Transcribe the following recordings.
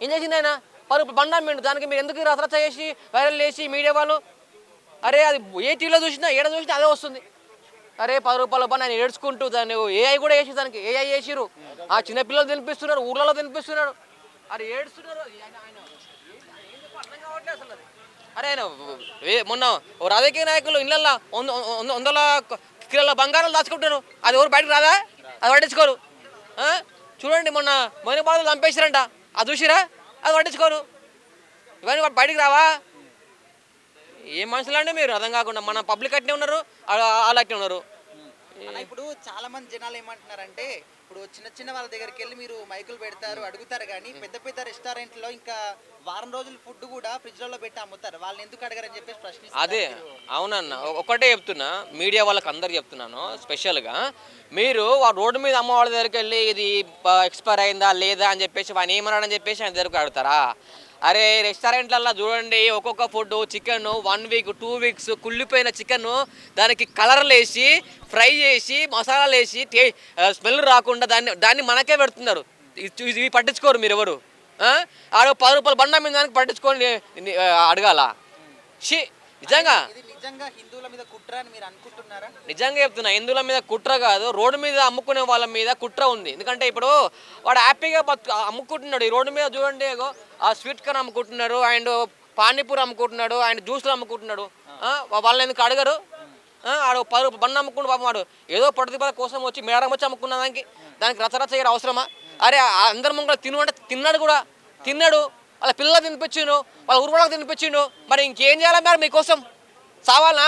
ఏం చేసింది ఆయన? బండి దానికి మీరు ఎందుకు రచరచ చేసి వైరల్ చేసి మీడియా వాళ్ళు? అరే అది ఏ టీవీలో చూసినా ఏడ చూసినా అదే వస్తుంది. అరే రూ. 10 బండి ఆయన ఏడ్చుకుంటూ దాన్ని ఏఐ కూడా వేసి దానికి ఏఐ చేసిరు. ఆ చిన్నపిల్లలు తినిపిస్తున్నారు, ఊర్లలో తినిపిస్తున్నాడు. అరే ఏడుస్తున్నారు. అర్థం కావట్లేదు అసలు అది. అరే ఆయన మొన్న రాజకీయ నాయకులు ఇళ్ళల్లో వందల కిలోల బంగారాలు దాచుకుంటారు. అది ఎవరు బయటకు రాదా? అది పట్టించుకోరు. చూడండి మొన్న మోనిబాదులు చంపేశారంట, అది చూసిరా? అది పట్టించుకోరు. ఇవన్నీ బయటికి రావా? ఏ మనుషులండి మీరు? అర్థం కాకుండా మన పబ్లిక్ అట్నే ఉన్నారు, వాళ్ళు అట్నే ఉన్నారు. ఇప్పుడు చాలా మంది జనాలు ఏమంటున్నారంటే, ఇప్పుడు చిన్న చిన్న వాళ్ళ దగ్గరికి వెళ్ళి మీరు మైకులు పెడతారు, అడుగుతారు, కానీ పెద్ద పెద్ద రెస్టారెంట్లో ఇంకా వారం రోజుల ఫుడ్ కూడా ఫ్రిడ్జ్లలో పెట్టి అమ్ముతారు, వాళ్ళని ఎందుకు అడగరని చెప్పేసి ప్రశ్నిస్తారు. అదే అవునన్న, ఒకటే చెప్తున్నా, మీడియా వాళ్ళకి అందరికి చెప్తున్నాను స్పెషల్గా, మీరు ఆ రోడ్డు మీద అమ్మ వాళ్ళ దగ్గరికి వెళ్ళి ఇది ఎక్స్పైర్ అయిందా లేదా అని చెప్పేసి ఆయన ఏమన్నాడని చెప్పేసి ఆయన దగ్గరకు అడుగుతారా? అరే రెస్టారెంట్లలో చూడండి, ఒక్కొక్క ఫుడ్ చికెన్ 1 వీక్ 2 వీక్స్ కుళ్ళిపోయిన చికెన్ దానికి కలర్లు వేసి ఫ్రై చేసి మసాలాలు వేసి స్మెల్ రాకుండా దాన్ని మనకే పెడుతున్నారు. ఇవి పట్టించుకోరు మీరు ఎవరు? ఆడ రూ. 10 బండ మీద దానికి పట్టించుకొని అడగాల? షీ నిజంగా నిజంగా హిందువుల మీద కుట్ర అని మీరు అనుకుంటున్నారా? నిజంగా చెప్తున్నా, హిందువుల మీద కుట్ర కాదు, రోడ్డు మీద అమ్ముకునే వాళ్ళ మీద కుట్ర ఉంది. ఎందుకంటే ఇప్పుడు వాడు హ్యాపీగా అమ్ముకుంటున్నాడు ఈ రోడ్డు మీద. చూడండి ఆ స్వీట్ కార్న్ అమ్ముకుంటున్నారు, అండ్ పానీపూరి అమ్ముకుంటున్నాడు, అండ్ జ్యూస్లు అమ్ముకుంటున్నాడు. వాళ్ళని ఎందుకు అడగరు? ఆడు 10 రూపాయలు బండి అమ్ముకుంటూ పాపం వాడు ఏదో పట్టుదల కోసం వచ్చి మేడం వచ్చి అమ్ముకున్న దానికి రచరచ చేయడం అవసరమా? అరే అందరి ముంగ అంటే తిన్నాడు కూడా, తిన్నాడు, వాళ్ళ పిల్లలు తినిపించిండు, వాళ్ళ ఊరు వాళ్ళకి తినిపించిండు. మరి ఇంకేం చేయాలి మేడం మీకోసం? చావాలా?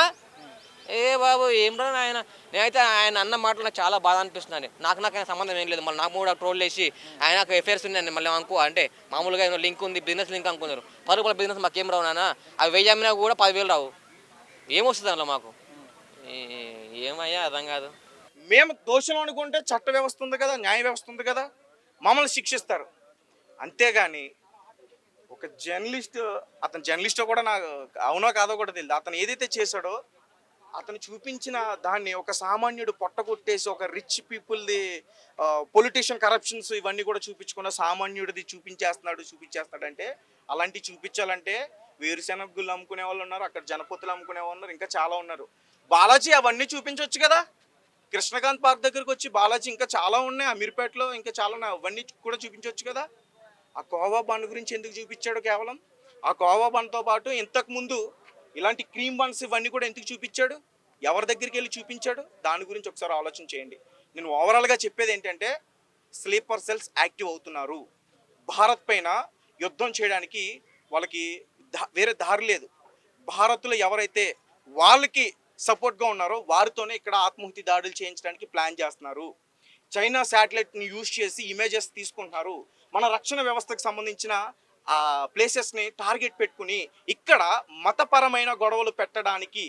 ఏ బాబు ఏం రా ఆయన. నేనైతే ఆయన అన్న మాటలు నాకు చాలా బాధ అనిపిస్తున్నాను. నాకు ఆయన సంబంధం ఏం లేదు. మళ్ళీ నాకు కూడా ట్రోల్ చేసి ఆయనకు ఎఫైర్స్ ఉన్నాయని మళ్ళీ అనుకో అంటే మామూలుగా ఏదో లింక్ ఉంది, బిజినెస్ లింక్ అనుకున్నారు. 10 రూపాయల బిజినెస్ మాకేం రావు నాన్న, అవి 1000 అమ్మినా కూడా 10,000 రావు. ఏమొస్తుంది అందులో మాకు? ఏమయ్యా అర్థం కాదు. మేము దోషులు అనుకుంటే చట్ట వ్యవస్థ ఉంది కదా, న్యాయ వ్యవస్థ ఉంది కదా, మమ్మల్ని శిక్షిస్తారు. అంతేగాని ఒక జర్నలిస్ట్, అతను జర్నలిస్ట్ కూడా నాకు అవునో కాదో కూడా తెలియదు, అతను ఏదైతే చేశాడో అతను చూపించిన దాన్ని ఒక సామాన్యుడు పొట్టగొట్టేసి ఒక రిచ్ పీపుల్ది పొలిటీషియన్ కరప్షన్స్ ఇవన్నీ కూడా చూపించుకున్న సామాన్యుడిది చూపించేస్తున్నాడు అంటే, అలాంటివి చూపించాలంటే వేరుశెనగ గుళ్ళు అమ్ముకునే వాళ్ళు ఉన్నారు, అక్కడ జనపొత్తులు అమ్ముకునే వాళ్ళు ఉన్నారు, ఇంకా చాలా ఉన్నారు. బాలాజీ అవన్నీ చూపించవచ్చు కదా, కృష్ణకాంత్ పార్క్ దగ్గరికి వచ్చి బాలాజీ ఇంకా చాలా ఉన్నాయి, అమీర్పేటలో ఇంకా చాలా ఉన్నాయి, అవన్నీ కూడా చూపించవచ్చు కదా. ఆ కోవా బన్ గురించి ఎందుకు చూపించాడు? కేవలం ఆ కోవా బన్తో పాటు ఇంతకుముందు ఇలాంటి క్రీమ్ బన్స్ ఇవన్నీ కూడా ఎందుకు చూపించాడు? ఎవరి దగ్గరికి వెళ్ళి చూపించాడు? దాని గురించి ఒకసారి ఆలోచన చేయండి. నేను ఓవరాల్గా చెప్పేది ఏంటంటే, స్లీపర్ సెల్స్ యాక్టివ్ అవుతున్నారు. భారత్ పైన యుద్ధం చేయడానికి వాళ్ళకి వేరే దారి లేదు. భారత్లో ఎవరైతే వాళ్ళకి సపోర్ట్గా ఉన్నారో వారితోనే ఇక్కడ ఆత్మహత్య దాడులు చేయించడానికి ప్లాన్ చేస్తున్నారు. చైనా శాటిలైట్ని యూజ్ చేసి ఇమేజెస్ తీసుకుంటున్నారు. మన రక్షణ వ్యవస్థకు సంబంధించిన ఆ ప్లేసెస్ని టార్గెట్ పెట్టుకుని ఇక్కడ మతపరమైన గొడవలు పెట్టడానికి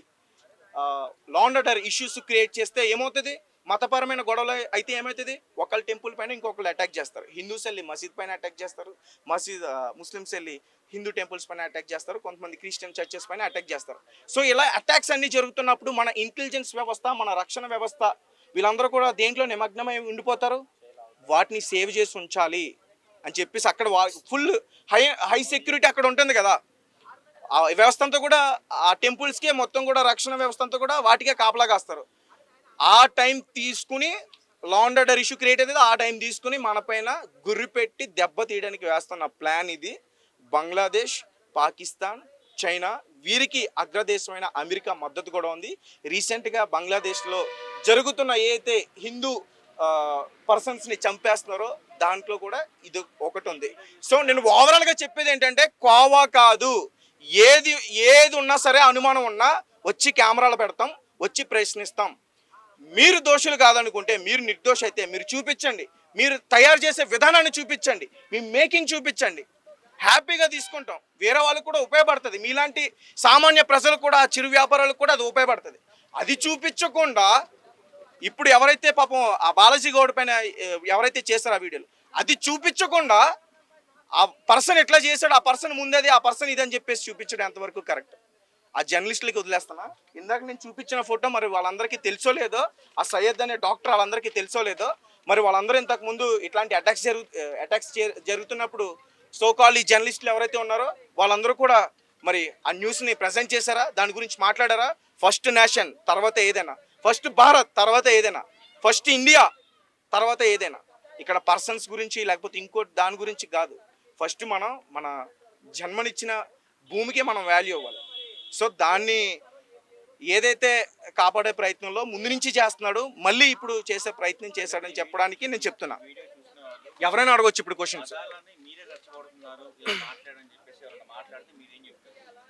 లాండర్ ఇష్యూస్ క్రియేట్ చేస్తే ఏమవుతుంది? మతపరమైన గొడవలు అయితే ఏమవుతుంది? ఒకళ్ళ టెంపుల్ పైన ఇంకొకళ్ళు అటాక్ చేస్తారు. హిందూస్ వెళ్ళి మసీద్ పైన అటాక్ చేస్తారు, ముస్లిమ్స్ వెళ్ళి హిందూ టెంపుల్స్ పైన అటాక్ చేస్తారు, కొంతమంది క్రిస్టియన్ చర్చెస్ పైన అటాక్ చేస్తారు. సో ఇలా అటాక్స్ అన్నీ జరుగుతున్నప్పుడు మన ఇంటెలిజెన్స్ వ్యవస్థ, మన రక్షణ వ్యవస్థ వీళ్ళందరూ కూడా దేంట్లో నిమగ్నమై ఉండిపోతారు? వాటిని సేవ్ చేసి ఉంచాలి అని చెప్పేసి అక్కడ ఫుల్ హై సెక్యూరిటీ అక్కడ ఉంటుంది కదా. ఆ వ్యవస్థ అంతా కూడా ఆ టెంపుల్స్కే మొత్తం కూడా రక్షణ వ్యవస్థ అంతా కూడా వాటికే కాపలా కాస్తారు. ఆ టైం తీసుకుని లాండర్ ఇష్యూ క్రియేట్ అయ్యేది, ఆ టైం తీసుకుని మన పైన గుర్రి పెట్టి దెబ్బ తీయడానికి వేస్తున్న ప్లాన్ ఇది. బంగ్లాదేశ్, పాకిస్తాన్, చైనా వీరికి అగ్రదేశమైన అమెరికా మద్దతు కూడా ఉంది. రీసెంట్గా బంగ్లాదేశ్లో జరుగుతున్న ఏదైతే హిందూ పర్సన్స్ని చంపేస్తున్నారో దాంట్లో కూడా ఇది ఒకటి ఉంది. సో నేను ఓవరాల్గా చెప్పేది ఏంటంటే, కోవా కాదు, ఏది ఉన్నా సరే అనుమానం ఉన్నా వచ్చి కెమెరాలు పెడతాం, వచ్చి ప్రశ్నిస్తాం. మీరు దోషులు కాదనుకుంటే, మీరు నిర్దోష అయితే మీరు చూపించండి, మీరు తయారు చేసే విధానాన్ని చూపించండి, మీ మేకింగ్ చూపించండి, హ్యాపీగా తీసుకుంటాం. వేరే వాళ్ళకు కూడా ఉపయోగపడుతుంది, మీలాంటి సామాన్య ప్రజలకు కూడా, చిరు వ్యాపారాలకు కూడా అది ఉపయోగపడుతుంది. అది చూపించకుండా ఇప్పుడు ఎవరైతే పాపం ఆ బాలాజీ గౌడ్ పైన ఎవరైతే చేశారో ఆ వీడియోలు, అది చూపించకుండా ఆ పర్సన్ ఎట్లా చేశాడు, ఆ పర్సన్ ముందేది, ఆ పర్సన్ ఇదని చెప్పేసి చూపించడం ఎంతవరకు కరెక్ట్? ఆ జర్నలిస్టులకి వదిలేస్తానా? ఇందాక నేను చూపించిన ఫోటో మరి వాళ్ళందరికీ తెలుసో లేదో, ఆ సయ్యద్ అనే డాక్టర్ వాళ్ళందరికీ తెలుసో లేదో, మరి వాళ్ళందరూ ఇంతకుముందు ఇట్లాంటి అటాక్స్ జరుగుతున్నప్పుడు సోకాల్ ఈ జర్నలిస్టులు ఎవరైతే ఉన్నారో వాళ్ళందరూ కూడా మరి ఆ న్యూస్ని ప్రజెంట్ చేశారా, దాని గురించి మాట్లాడారా? ఫస్ట్ నేషన్ తర్వాత ఏదైనా, ఫస్ట్ భారత్ తర్వాత ఏదైనా, ఫస్ట్ ఇండియా తర్వాత ఏదైనా. ఇక్కడ పర్సన్స్ గురించి లేకపోతే ఇంకోటి దాని గురించి కాదు. ఫస్ట్ మనం మన జన్మనిచ్చిన భూమికి మనం వాల్యూ ఇవ్వాలి. సో దాన్ని ఏదైతే కాపాడే ప్రయత్నంలో ముందు నుంచి చేస్తున్నాడు, మళ్ళీ ఇప్పుడు చేసే ప్రయత్నం చేశాడని చెప్పడానికి నేను చెప్తున్నా. ఎవరైనా అడగొచ్చు ఇప్పుడు క్వశ్చన్స్.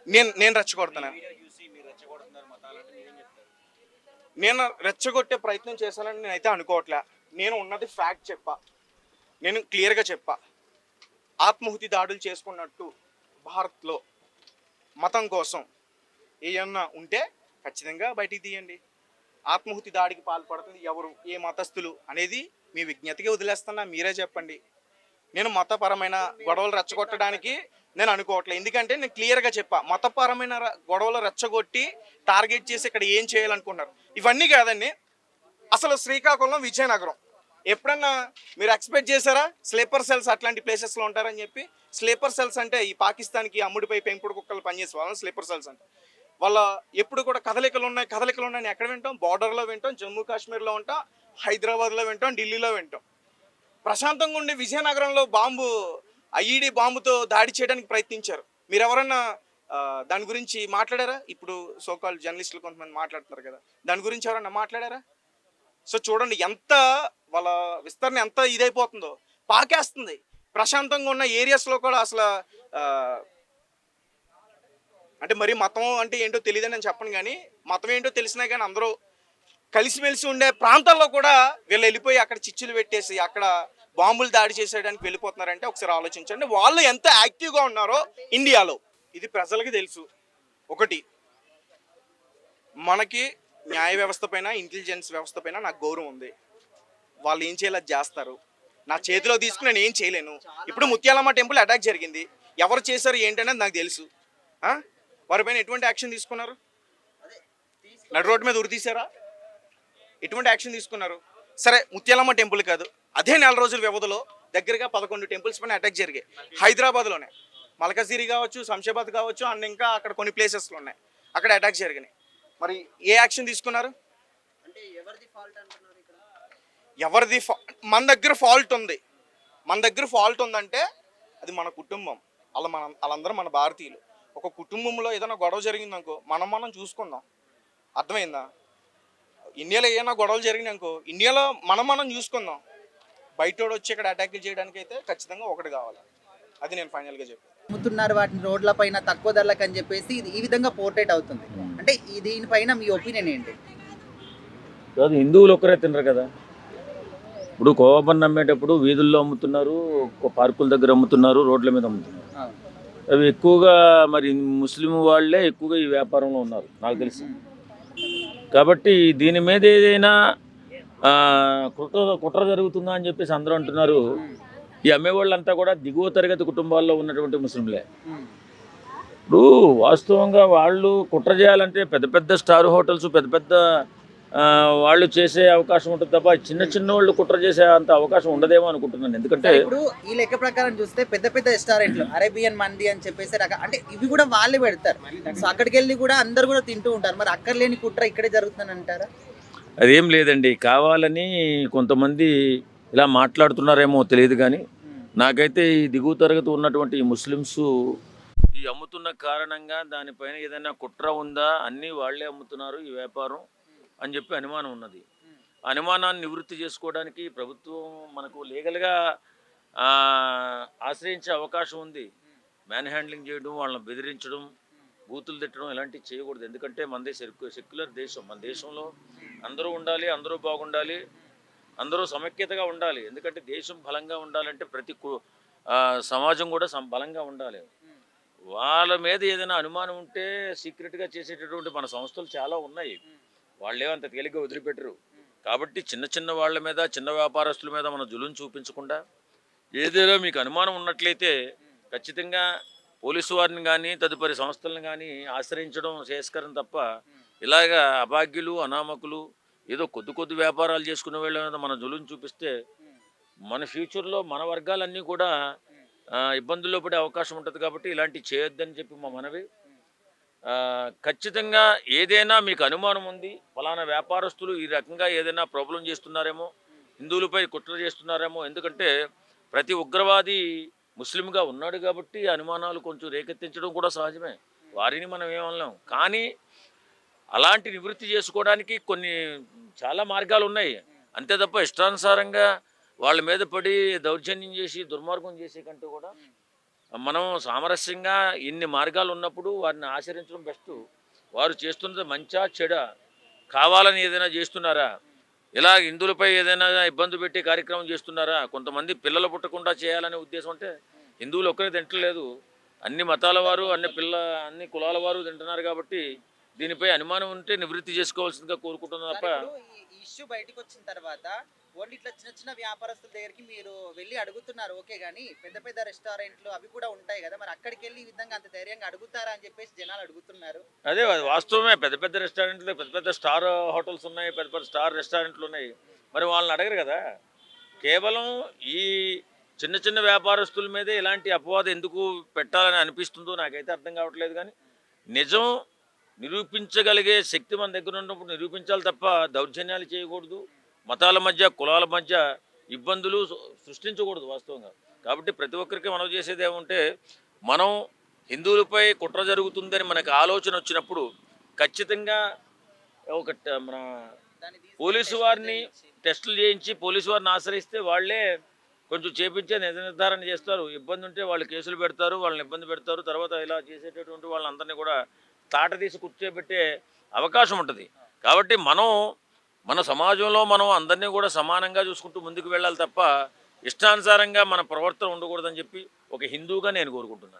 నేను రెచ్చగొడుతున్నాను. నేను రెచ్చగొట్టే ప్రయత్నం చేశానని నేనైతే అనుకోవట్లే. నేను ఉన్నది ఫ్యాక్ట్ చెప్పా, నేను క్లియర్గా చెప్పా. ఆత్మాహుతి దాడులు చేసుకున్నట్టు భారత్లో మతం కోసం ఏమన్నా ఉంటే ఖచ్చితంగా బయటికి తీయండి. ఆత్మాహుతి దాడికి పాల్పడుతుంది ఎవరు, ఏ మతస్థులు అనేది మీ విజ్ఞతకి వదిలేస్తున్నా, మీరే చెప్పండి. నేను మతపరమైన గొడవలు రెచ్చగొట్టడానికి నేను అనుకోవట్లేదు. ఎందుకంటే నేను క్లియర్గా చెప్పా, మతపరమైన గొడవలు రెచ్చగొట్టి టార్గెట్ చేసి ఇక్కడ ఏం చేయాలనుకున్నారు. ఇవన్నీ కాదండి, అసలు శ్రీకాకుళం, విజయనగరం ఎప్పుడన్నా మీరు ఎక్స్పెక్ట్ చేశారా స్లీపర్ సెల్స్ అట్లాంటి ప్లేసెస్లో ఉంటారని చెప్పి? స్లీపర్ సెల్స్ అంటే ఈ పాకిస్తాన్కి అమ్ముడిపై పెంపుడు కుక్కలు పనిచేసే వాళ్ళని స్లీపర్ సెల్స్ అంటే. వాళ్ళ ఎప్పుడు కూడా కదలికలు ఉన్నాయి ఎక్కడ వింటాం? బార్డర్లో వింటాం, జమ్మూ కాశ్మీర్లో వింటాం, హైదరాబాద్లో వింటాం, ఢిల్లీలో వింటాం. ప్రశాంతంగా ఉండి విజయనగరంలో ఐఈడి బాంబుతో దాడి చేయడానికి ప్రయత్నించారు. మీరు ఎవరన్నా దాని గురించి మాట్లాడారా? ఇప్పుడు సోకాల్ జర్నలిస్టులు కొంతమంది మాట్లాడుతున్నారు కదా, దాని గురించి ఎవరన్నా మాట్లాడారా? సో చూడండి ఎంత వాళ్ళ విస్తరణ ఎంత ఇదైపోతుందో, పాకేస్తుంది. ప్రశాంతంగా ఉన్న ఏరియాస్లో కూడా అసలు అంటే మరి మతం అంటే ఏంటో తెలియదని నేను చెప్పను, కానీ మతం ఏంటో తెలిసినా కానీ అందరూ కలిసిమెలిసి ఉండే ప్రాంతాల్లో కూడా వీళ్ళు వెళ్ళిపోయి అక్కడ చిచ్చులు పెట్టేసి అక్కడ బాంబులు దాడి చేసేయడానికి వెళ్ళిపోతున్నారంటే ఒకసారి ఆలోచించండి వాళ్ళు ఎంత యాక్టివ్గా ఉన్నారో ఇండియాలో. ఇది ప్రజలకి తెలుసు. ఒకటి, మనకి న్యాయ వ్యవస్థ పైన, ఇంటెలిజెన్స్ వ్యవస్థ పైన నాకు గౌరవం ఉంది. వాళ్ళు ఏం చేయాలి అది చేస్తారు. నా చేతిలో తీసుకుని నేను ఏం చేయలేను. ఇప్పుడు ముత్యాలమ్మ టెంపుల్ అటాక్ జరిగింది, ఎవరు చేశారు ఏంటనేది నాకు తెలుసు. వారిపైన ఎటువంటి యాక్షన్ తీసుకున్నారు? నడు రోడ్డు మీద ఉరితీశారా? ఎటువంటి యాక్షన్ తీసుకున్నారు? సరే, ముత్యాలమ్మ టెంపుల్ కాదు, అదే 4 రోజుల వ్యవధిలో దగ్గరగా 11 టెంపుల్స్ పైన అటాక్ జరిగాయి. హైదరాబాద్లోనే మల్కజిగిరి కావచ్చు, శంషాబాద్ కావచ్చు, అండ్ ఇంకా అక్కడ కొన్ని ప్లేసెస్లో ఉన్నాయి, అక్కడ అటాక్ జరిగినాయి. మరి ఏ యాక్షన్ తీసుకున్నారు? ఎవరిది మన దగ్గర ఫాల్ట్ ఉంది. మన దగ్గర ఫాల్ట్ ఉందంటే అది మన కుటుంబం. వాళ్ళందరూ మన భారతీయులు. ఒక కుటుంబంలో ఏదైనా గొడవ జరిగిందనుకో మనం చూసుకుందాం. అర్థమైందా? ఇండియాలో ఏమైనా గొడవలు జరిగినాయనుకో ఇండియాలో మనం చూసుకుందాం. బయటోడు వచ్చి ఇక్కడ అటాక్ చేయడానికి అయితే ఖచ్చితంగా ఒకటి కావాలి. అది నేను ఫైనల్గా చెప్పాను. అమ్ముతున్నారు వాటిని రోడ్ల పైన తక్కువ ధరలకు అని చెప్పేసి ఇది ఈ విధంగా పోర్ట్రేట్ అవుతుంది. అంటే దీనిపైన మీ ఒపీనియన్ ఏంటి? కాదు, హిందువులు ఒక్కరే తినరు కదా. ఇప్పుడు కోవబన్ అమ్మేటప్పుడు వీధుల్లో అమ్ముతున్నారు, పార్కుల దగ్గర అమ్ముతున్నారు, రోడ్ల మీద అమ్ముతున్నారు. అవి ఎక్కువగా మరి ముస్లిం వాళ్ళే ఎక్కువగా ఈ వ్యాపారంలో ఉన్నారు నాకు తెలిసి. కాబట్టి దీని మీద ఏదైనా కుట్ర జరుగుతుందా అని చెప్పేసి అందరూ అంటున్నారు. ఈ అమ్మేవాళ్ళంతా కూడా దిగువ తరగతి కుటుంబాల్లో ఉన్నటువంటి ముస్లింలే. ఇప్పుడు వాస్తవంగా వాళ్ళు కుట్ర చేయాలంటే పెద్ద పెద్ద స్టార్ హోటల్స్, పెద్ద పెద్ద వాళ్ళు చేసే అవకాశం ఉంటుంది తప్ప చిన్న వాళ్ళు కుట్ర చేసే అంత అవకాశం ఉండదేమో అనుకుంటున్నాను. ఎందుకంటే ఇప్పుడు ఈ లెక్క ప్రకారం చూస్తే పెద్ద పెద్ద రెస్టారెంట్లు అరేబియన్ మండి అని చెప్పేసి అంటే ఇవి కూడా వాళ్ళే పెడతారు. సో అక్కడికి వెళ్ళి కూడా అందరు కూడా తింటూ ఉంటారు. మరి అక్కర్లేని కుట్ర ఇక్కడే జరుగుతుందని అంటారా? అదేం లేదండి, కావాలని కొంతమంది ఇలా మాట్లాడుతున్నారేమో తెలియదు, కానీ నాకైతే ఈ దిగువ తరగతి ఉన్నటువంటి ఈ ముస్లిమ్స్ ఈ అమ్ముతున్న కారణంగా దానిపైన ఏదైనా కుట్ర ఉందా, అన్నీ వాళ్ళే అమ్ముతున్నారు ఈ వ్యాపారం అని చెప్పి అనుమానం ఉన్నది. అనుమానాన్ని నివృత్తి చేసుకోవడానికి ప్రభుత్వం మనకు లీగల్గా ఆశ్రయించే అవకాశం ఉంది. మ్యాన్ హ్యాండ్లింగ్ చేయడం, వాళ్ళని బెదిరించడం, బూతులు తిట్టడం ఇలాంటివి చేయకూడదు. ఎందుకంటే మనదే సెక్యులర్ దేశం. మన దేశంలో అందరూ ఉండాలి, అందరూ బాగుండాలి, అందరూ సమైక్యతగా ఉండాలి. ఎందుకంటే దేశం బలంగా ఉండాలంటే ప్రతి సమాజం కూడా బలంగా ఉండాలి. వాళ్ళ మీద ఏదైనా అనుమానం ఉంటే సీక్రెట్గా చేసేటటువంటి మన సంస్థలు చాలా ఉన్నాయి. వాళ్ళే అంత తేలిగ్గా వదిలిపెట్టరు. కాబట్టి చిన్న వాళ్ళ మీద, చిన్న వ్యాపారస్తుల మీద మనం జులుం చూపించకుండా ఏదైనా మీకు అనుమానం ఉన్నట్లయితే ఖచ్చితంగా పోలీసు వారిని కానీ తదుపరి సంస్థలను కానీ ఆశ్రయించడం శ్రేయస్కరం తప్ప ఇలాగా అభాగ్యులు, అనామకులు, ఏదో కొద్ది వ్యాపారాలు చేసుకునే వాళ్ళ మీద మనం జులుం చూపిస్తే మన ఫ్యూచర్లో మన వర్గాలన్నీ కూడా ఇబ్బందుల్లో పడే అవకాశం ఉంటుంది కాబట్టి ఇలాంటివి చేయొద్దని చెప్పి మా మనవి. ఖచ్చితంగా ఏదైనా మీకు అనుమానం ఉంది ఫలానా వ్యాపారస్తులు ఈ రకంగా ఏదైనా ప్రాబ్లం చేస్తున్నారేమో, హిందువులపై కుట్ర చేస్తున్నారేమో, ఎందుకంటే ప్రతి ఉగ్రవాది ముస్లింగా ఉన్నాడు కాబట్టి అనుమానాలు కొంచెం రేకెత్తించడం కూడా సహజమే, వారిని మనం ఏమనలేం. కానీ అలాంటి నివృత్తి చేసుకోవడానికి చాలా మార్గాలు ఉన్నాయి. అంతే తప్ప ఇష్టానుసారంగా వాళ్ళ మీద పడి దౌర్జన్యం చేసి దుర్మార్గం చేసే కంటే కూడా మనం సామరస్యంగా ఇన్ని మార్గాలు ఉన్నప్పుడు వారిని ఆచరించడం బెస్ట్. వారు చేస్తున్నది మంచా చెడా, కావాలని ఏదైనా చేస్తున్నారా, ఇలా హిందువులపై ఏదైనా ఇబ్బంది పెట్టే కార్యక్రమం చేస్తున్నారా, కొంతమంది పిల్లలు పుట్టకుండా చేయాలనే ఉద్దేశం అంటే హిందువులు ఒక్కరే తింటలేదు, అన్ని మతాల వారు అన్ని కులాల వారు తింటున్నారు కాబట్టి దీనిపై అనుమానం ఉంటే నివృత్తి చేసుకోవాల్సిందిగా కోరుకుంటున్నాను తప్ప. ఇప్పుడు ఈ ఇష్యూ బయటకు వచ్చిన తర్వాత ఓన్లీ ఇట్లా చిన్న చిన్న వ్యాపారస్తుల దగ్గరికి మీరు వెళ్ళి అడుగుతున్నారు ఓకే, కానీ పెద్ద పెద్ద రెస్టారెంట్లు అవి కూడా ఉంటాయి కదా, మరి అక్కడికి వెళ్ళి ఈ విధంగా అంత ధైర్యంగా అడుగుతారా అని చెప్పేసి జనాలు అడుగుతున్నారు. అదే అది వాస్తవమే, పెద్ద పెద్ద రెస్టారెంట్లు, పెద్ద పెద్ద స్టార్ హోటల్స్ ఉన్నాయి, పెద్ద పెద్ద స్టార్ రెస్టారెంట్లు ఉన్నాయి, మరి వాళ్ళని అడగరు కదా. కేవలం ఈ చిన్న చిన్న వ్యాపారస్తుల మీదే ఇలాంటి అపవాదం ఎందుకు పెట్టాలని అనిపిస్తుందో నాకైతే అర్థం కావట్లేదు. కానీ నిజం నిరూపించగలిగే శక్తి మన దగ్గర ఉన్నప్పుడు నిరూపించాలి తప్ప దౌర్జన్యాలు చేయకూడదు, మతాల మధ్య కులాల మధ్య ఇబ్బందులు సృష్టించకూడదు వాస్తవంగా. కాబట్టి ప్రతి ఒక్కరికి మనం చేసేది ఏమంటే, మనం హిందువులపై కుట్ర జరుగుతుందని మనకు ఆలోచన వచ్చినప్పుడు ఖచ్చితంగా మన పోలీసు వారిని టెస్టులు చేయించి పోలీసు వారిని ఆశ్రయిస్తే వాళ్ళే కొంచెం చేపించే నిజ నిర్ధారణ చేస్తారు. ఇబ్బంది ఉంటే వాళ్ళు కేసులు పెడతారు, వాళ్ళని ఇబ్బంది పెడతారు. తర్వాత ఇలా చేసేటటువంటి వాళ్ళందరినీ కూడా తాట తీసి కూర్చోబెట్టే అవకాశం ఉంటుంది. కాబట్టి మన సమాజంలో మనం అందరినీ కూడా సమానంగా చూసుకుంటూ ముందుకు వెళ్ళాలి తప్ప ఇష్టానుసారంగా మన ప్రవర్తన ఉండకూడదని చెప్పి ఒక హిందూగా నేను కోరుకుంటున్నాను.